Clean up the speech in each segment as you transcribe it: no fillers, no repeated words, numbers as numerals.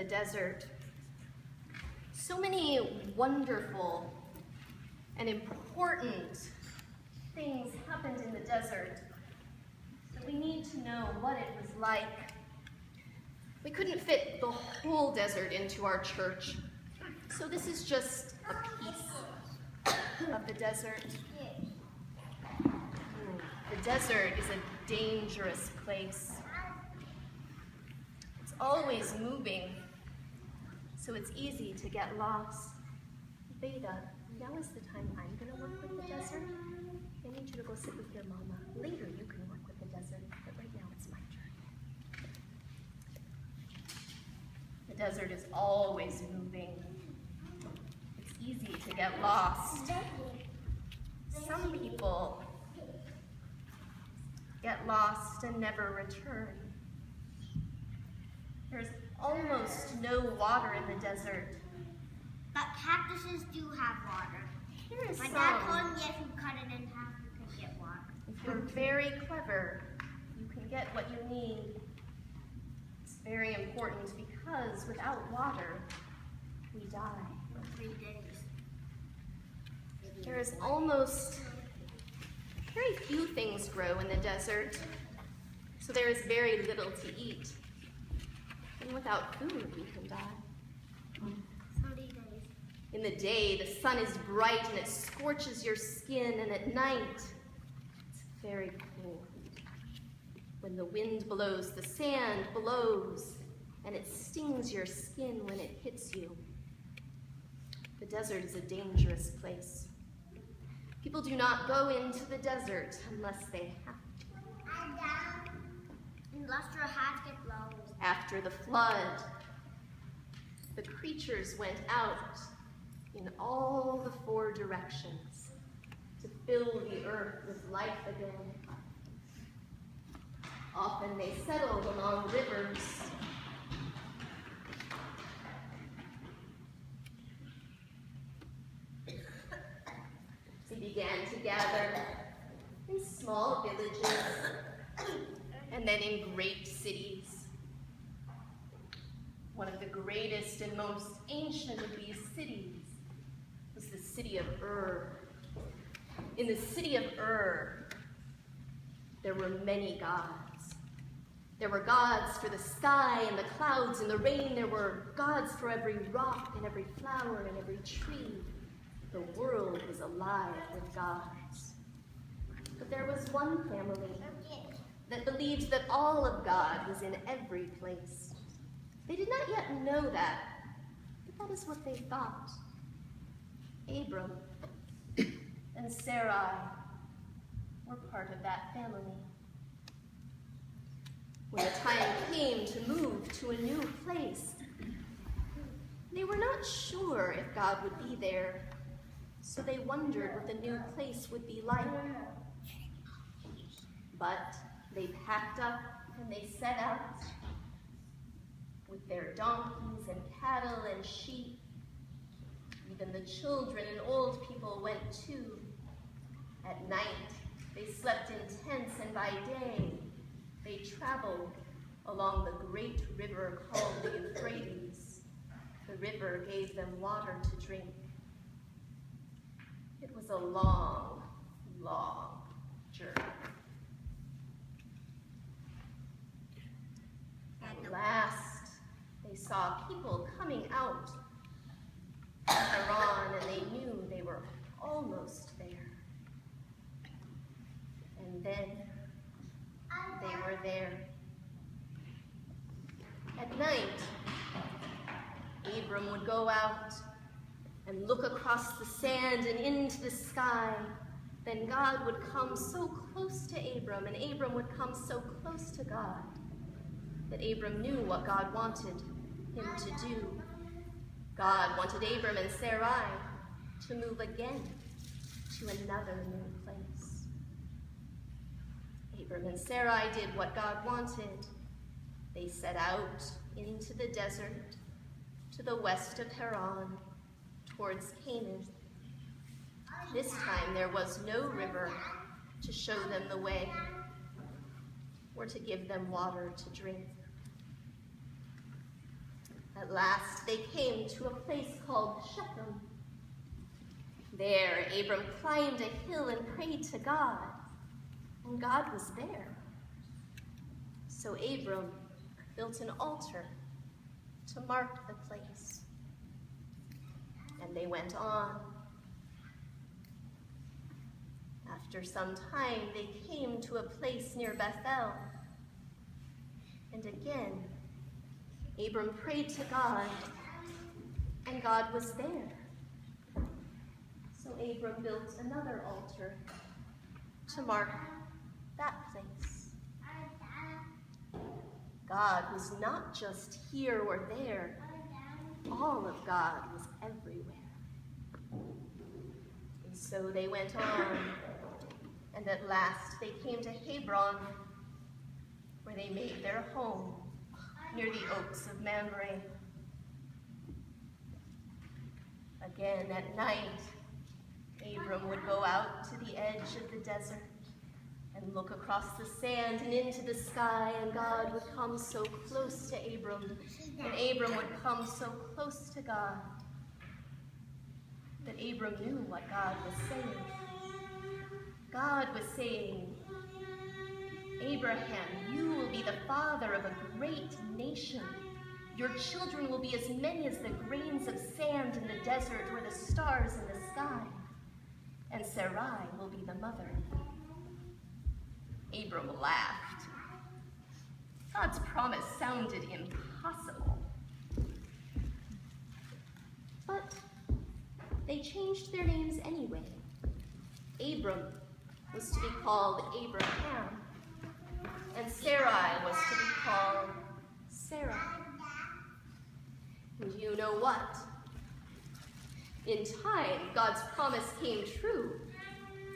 desert. So many wonderful and important things happened in the desert, so we need to know what it was like. We couldn't fit the whole desert into our church, so this is just a piece of the desert. The desert is a dangerous place. It's always moving, so it's easy to get lost. Veda, now is the time I'm going to work with the desert. I need you to go sit with your mama. Later you can work with the desert, but right now it's my turn. The desert is always moving. It's easy to get lost. Some people get lost and never return. There's almost no water in the desert. But cactuses do have water. There is My some. dad told me if you cut it in half, you can get water. If you're very clever, you can get what you need. It's very important because without water, we die. For 3 days. There is almost very few things grow in the desert, so there is very little to eat. And without food, we can die. 30 days. In the day, the sun is bright and it scorches your skin, and at night, it's very cold. When the wind blows, the sand blows, and it stings your skin when it hits you. The desert is a dangerous place. People do not go into the desert unless they have to. Unless your hat gets blown. After the flood, the creatures went out in all the 4 directions to fill the earth with life again. Often they settled along rivers. They began to gather in small villages and then in great cities. One of the greatest and most ancient of these cities was the city of Ur. In the city of Ur, there were many gods. There were gods for the sky and the clouds and the rain. There were gods for every rock and every flower and every tree. The world was alive with gods. But there was one family that believed that all of God was in every place. They did not yet know that, but that is what they thought. Abram and Sarai were part of that family. When the time came to move to a new place, they were not sure if God would be there, so they wondered what the new place would be like. But they packed up and they set out with their donkeys and cattle and sheep. Even the children and old people went too. At night, they slept in tents, and by day, they traveled along the great river called the Euphrates. The river gave them water to drink. It was a long, long journey. At last, they saw people coming out of Haran, and they knew they were almost there. And then they were there. At night, Abram would go out and look across the sand and into the sky. Then God would come so close to Abram, and Abram would come so close to God, that Abram knew what God wanted him to do. God wanted Abram and Sarai to move again to another new place. Abram and Sarai did what God wanted. They set out into the desert to the west of Haran, towards Canaan. This time there was no river to show them the way or to give them water to drink. At last they came to a place called Shechem. There Abram climbed a hill and prayed to God, and God was there. So Abram built an altar to mark the place. And they went on. After some time, they came to a place near Bethel. And again, Abram prayed to God, and God was there. So Abram built another altar to mark that place. God was not just here or there. All of God was everywhere. And so they went on, and at last they came to Hebron, where they made their home near the oaks of Mamre. Again at night, Abram would go out to the edge of the desert and look across the sand and into the sky, and God would come so close to Abram, and Abram would come so close to God that Abram knew what God was saying. God was saying, Abraham, you will be the father of a great nation. Your children will be as many as the grains of sand in the desert or the stars in the sky. And Sarai will be the mother. Abram laughed. God's promise sounded impossible. But they changed their names anyway. Abram was to be called Abraham, and Sarai was to be called Sarah. And you know what? In time, God's promise came true.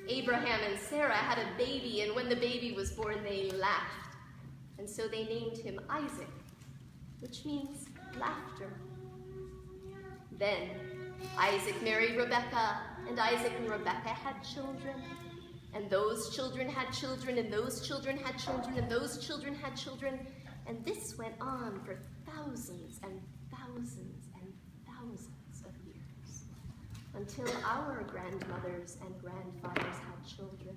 Abraham and Sarah had a baby, and when the baby was born, they laughed. And so they named him Isaac, which means laughter. Then Isaac married Rebekah, and Isaac and Rebekah had children. And those children had children, and those children had children, and those children had children. And this went on for thousands and thousands and thousands of years, until our grandmothers and grandfathers had children,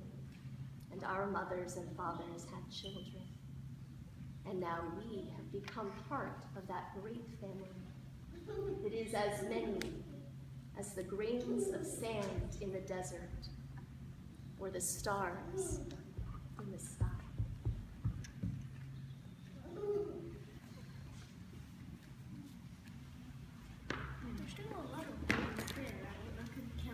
and our mothers and fathers had children. And now we have become part of that great family. It is as many as the grains of sand in the desert, or the stars in the sky.